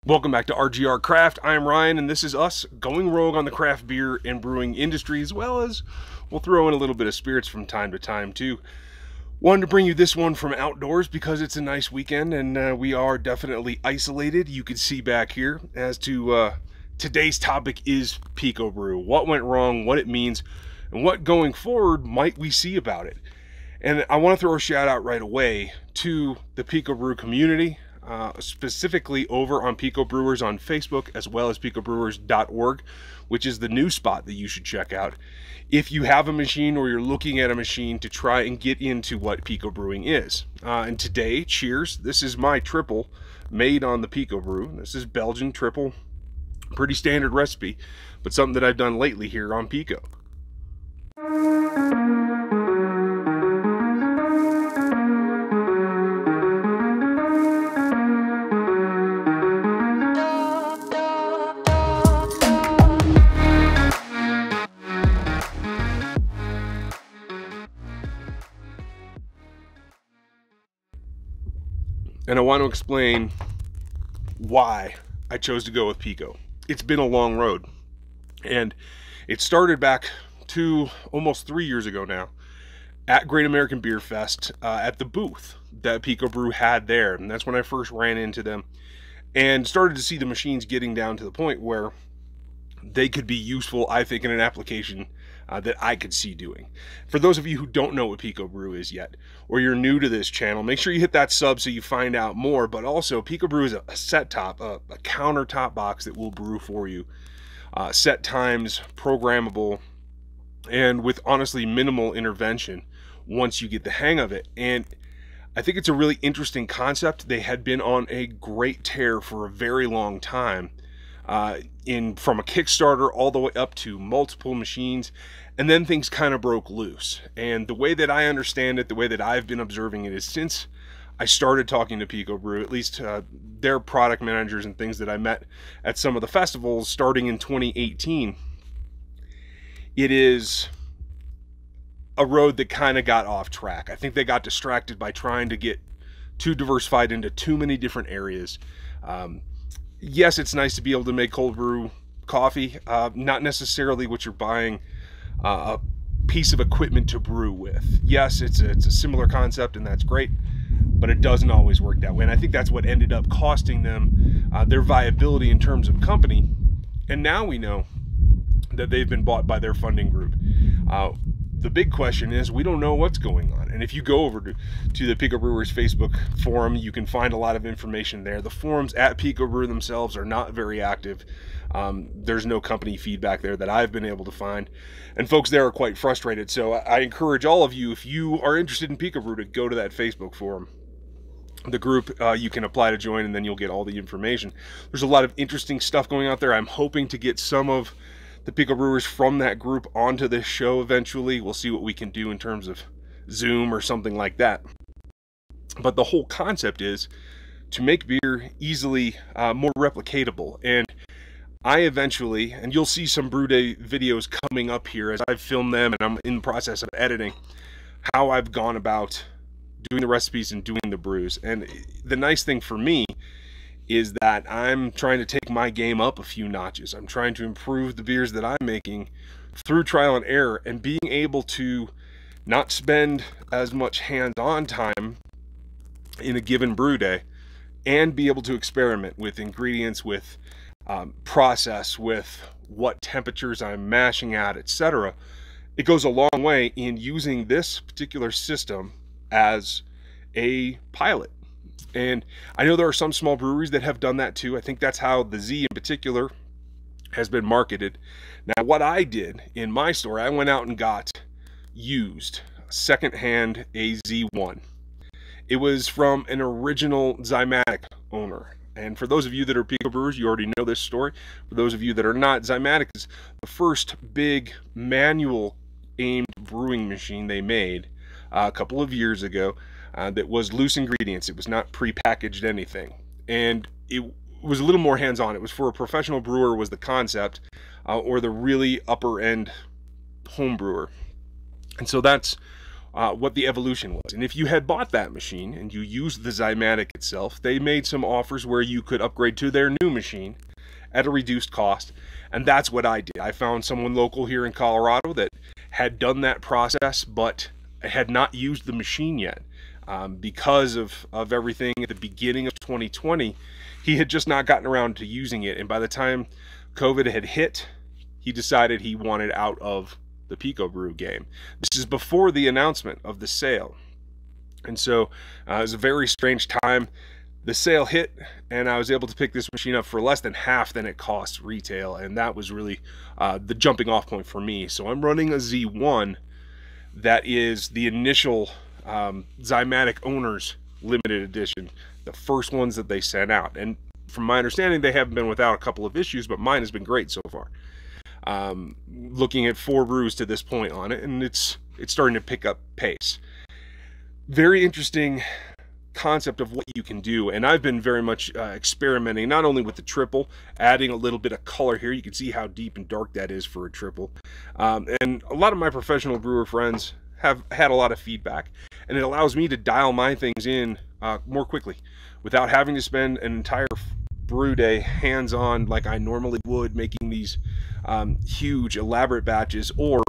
Welcome back to RGR Craft. I'm Ryan, and this is us going rogue on the craft beer and brewing industry, as well as we'll throw in a little bit of spirits from time to time too. Wanted to bring you this one from outdoors because it's a nice weekend and we are definitely isolated. You can see back here as to today's topic is Picobrew. What went wrong, what it means, and what going forward might we see about it. And I want to throw a shout out right away to the Picobrew community. Specifically over on Picobrewers on Facebook, as well as picobrewers.org, which is the new spot that you should check out if you have a machine or you're looking at a machine to try and get into what Picobrewing is. And today, cheers, this is my triple made on the Picobrew. This is Belgian triple, pretty standard recipe, but something that I've done lately here on Pico. And I want to explain why I chose to go with Pico. It's been a long road, and it started back to almost 3 years ago now at Great American Beer Fest at the booth that Picobrew had there. And that's when I first ran into them and started to see the machines getting down to the point where they could be useful, I think, in an application that I could see doing. For those of you who don't know what Picobrew is yet, or you're new to this channel, make sure you hit that sub so you find out more. But also, Picobrew is a set top, a countertop box that will brew for you. Set times, programmable, and with honestly minimal intervention once you get the hang of it. And I think it's a really interesting concept. They had been on a great tear for a very long time. From a Kickstarter all the way up to multiple machines, and then things kind of broke loose. And the way that I understand it, the way that I've been observing it, is since I started talking to Picobrew, at least their product managers and things that I met at some of the festivals starting in 2018, it is a road that kind of got off track. I think they got distracted by trying to get too diversified into too many different areas. Yes, it's nice to be able to make cold brew coffee, not necessarily what you're buying a piece of equipment to brew with. Yes, it's a similar concept, and that's great, but it doesn't always work that way. And I think that's what ended up costing them their viability in terms of company. And now we know that they've been bought by their funding group. The big question is, we don't know what's going on. And if you go over to the Picobrewers Facebook forum, you can find a lot of information there. The forums at Picobrew themselves are not very active. There's no company feedback there that I've been able to find. And folks there are quite frustrated. So I encourage all of you, if you are interested in Picobrew, to go to that Facebook forum. The group, you can apply to join, and then you'll get all the information. There's a lot of interesting stuff going out there. I'm hoping to get some of the Picobrewers from that group onto this show eventually. We'll see what we can do in terms of Zoom or something like that. But the whole concept is to make beer easily more replicatable. And I eventually, and you'll see some brew day videos coming up here as I've filmed them and I'm in the process of editing, how I've gone about doing the recipes and doing the brews. And the nice thing for me is that I'm trying to take my game up a few notches. I'm trying to improve the beers that I'm making through trial and error, and being able to not spend as much hands-on time in a given brew day and be able to experiment with ingredients, with process, with what temperatures I'm mashing at, etc. It goes a long way in using this particular system as a pilot. And I know there are some small breweries that have done that too. I think that's how the Z in particular has been marketed. Now, what I did in my store, I went out and got used secondhand AZ1. It was from an original Zymatic owner. And for those of you that are Picobrewers, you already know this story. For those of you that are not, Zymatic is the first big manual aimed brewing machine they made a couple of years ago. That was loose ingredients. It was not pre-packaged anything, and it was a little more hands-on. It was for a professional brewer was the concept, or the really upper end home brewer. And so that's what the evolution was. And if you had bought that machine and you used the Zymatic itself, they made some offers where you could upgrade to their new machine at a reduced cost. And that's what I did. I found someone local here in Colorado that had done that process, but had not used the machine yet. Because of everything at the beginning of 2020, he had just not gotten around to using it. And by the time COVID had hit, he decided he wanted out of the Picobrew game. This is before the announcement of the sale. And so it was a very strange time. The sale hit, and I was able to pick this machine up for less than half than it costs retail. And that was really the jumping off point for me. So I'm running a Z1 that is the initial Zymatic Owners limited edition, the first ones that they sent out. And from my understanding, they haven't been without a couple of issues, but mine has been great so far. Looking at 4 brews to this point on it, and it's starting to pick up pace. Very interesting concept of what you can do, and I've been very much experimenting not only with the triple, adding a little bit of color here. You can see how deep and dark that is for a triple, and a lot of my professional brewer friends have had a lot of feedback, and it allows me to dial my things in more quickly without having to spend an entire brew day hands-on like I normally would, making these huge elaborate batches, or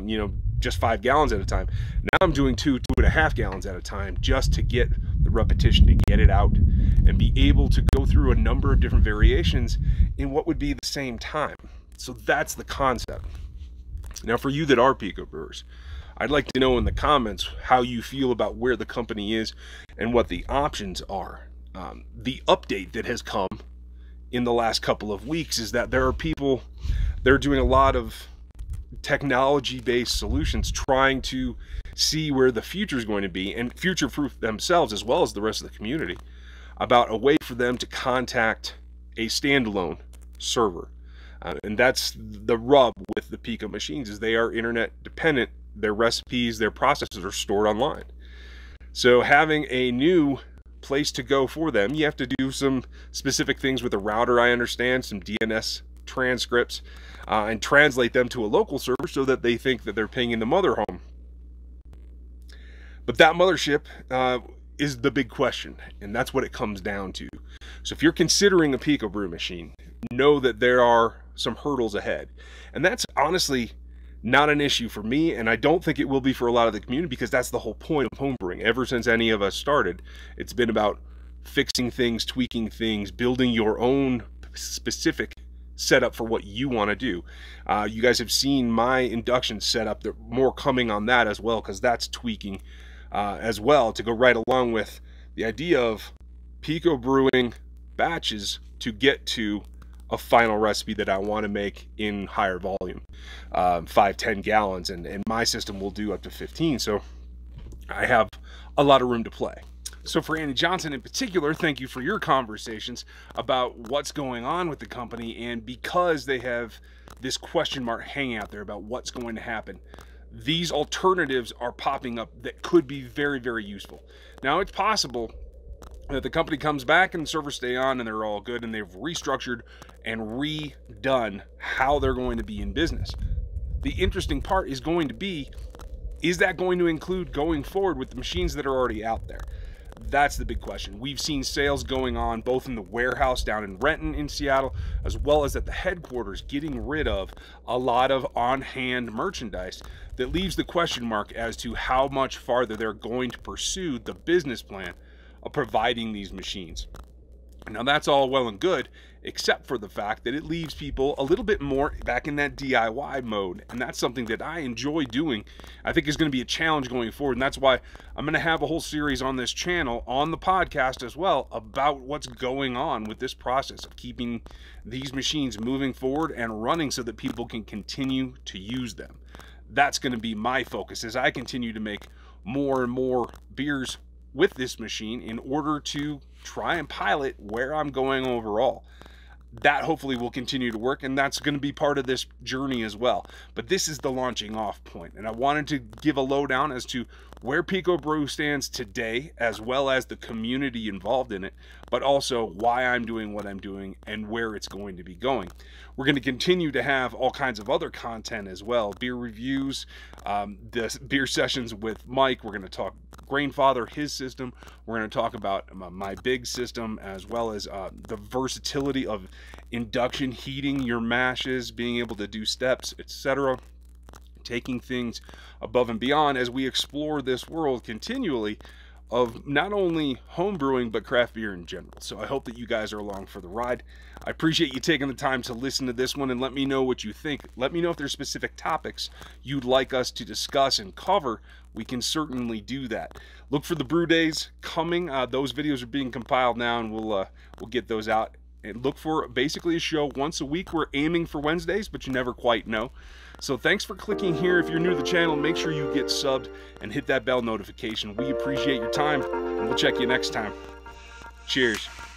you know, just 5 gallons at a time. Now I'm doing 2.5 gallons at a time, just to get the repetition, to get it out and be able to go through a number of different variations in what would be the same time. So that's the concept. Now for you that are Pico brewers, I'd like to know in the comments how you feel about where the company is and what the options are. The update that has come in the last couple of weeks is that there are people, they're doing a lot of technology-based solutions, trying to see where the future is going to be and future-proof themselves as well as the rest of the community about a way for them to contact a standalone server. And that's the rub with the Pico machines, is they are internet dependent. Their recipes, their processes are stored online. So having a new place to go for them, you have to do some specific things with a router, I understand, some DNS transcripts, and translate them to a local server so that they think that they're pinging the mother home. But that mothership is the big question, and that's what it comes down to. So if you're considering a Picobrew machine, know that there are some hurdles ahead. And that's honestly not an issue for me, and I don't think it will be for a lot of the community, because that's the whole point of homebrewing. Ever since any of us started, it's been about fixing things, tweaking things, building your own specific setup for what you want to do. You guys have seen my induction setup. There's more coming on that as well, because that's tweaking as well, to go right along with the idea of Pico brewing batches to get to a final recipe that I want to make in higher volume, 5-10 gallons, and my system will do up to 15, so I have a lot of room to play. So for Andy Johnson in particular, thank you for your conversations about what's going on with the company, and because they have this question mark hanging out there about what's going to happen, these alternatives are popping up that could be very, very useful. Now, it's possible that the company comes back and servers stay on and they're all good and they've restructured and redone how they're going to be in business. The interesting part is going to be, is that going to include going forward with the machines that are already out there? That's the big question. We've seen sales going on both in the warehouse down in Renton in Seattle, as well as at the headquarters, getting rid of a lot of on-hand merchandise that leaves the question mark as to how much farther they're going to pursue the business plan of providing these machines. Now that's all well and good, except for the fact that it leaves people a little bit more back in that DIY mode, and that's something that I enjoy doing. I think is going to be a challenge going forward, and that's why I'm going to have a whole series on this channel, on the podcast as well, about what's going on with this process of keeping these machines moving forward and running so that people can continue to use them. That's going to be my focus as I continue to make more and more beers with this machine in order to try and pilot where I'm going overall. that hopefully will continue to work, and that's going to be part of this journey as well. But this is the launching off point, and I wanted to give a lowdown as to where Picobrew stands today, as well as the community involved in it, but also why I'm doing what I'm doing and where it's going to be going. We're going to continue to have all kinds of other content as well, beer reviews, the beer sessions with Mike. We're going to talk Grainfather, his system. We're going to talk about my big system, as well as the versatility of induction heating your mashes, being able to do steps, etc. Taking things above and beyond as we explore this world continually of not only home brewing, but craft beer in general. So I hope that you guys are along for the ride. I appreciate you taking the time to listen to this one, and let me know what you think. Let me know if there's specific topics you'd like us to discuss and cover. We can certainly do that. Look for the brew days coming. Those videos are being compiled now, and we'll get those out. And look for basically a show once a week. We're aiming for Wednesdays, but you never quite know. So thanks for clicking here. If you're new to the channel, make sure you get subbed and hit that bell notification. We appreciate your time, and we'll check you next time. Cheers.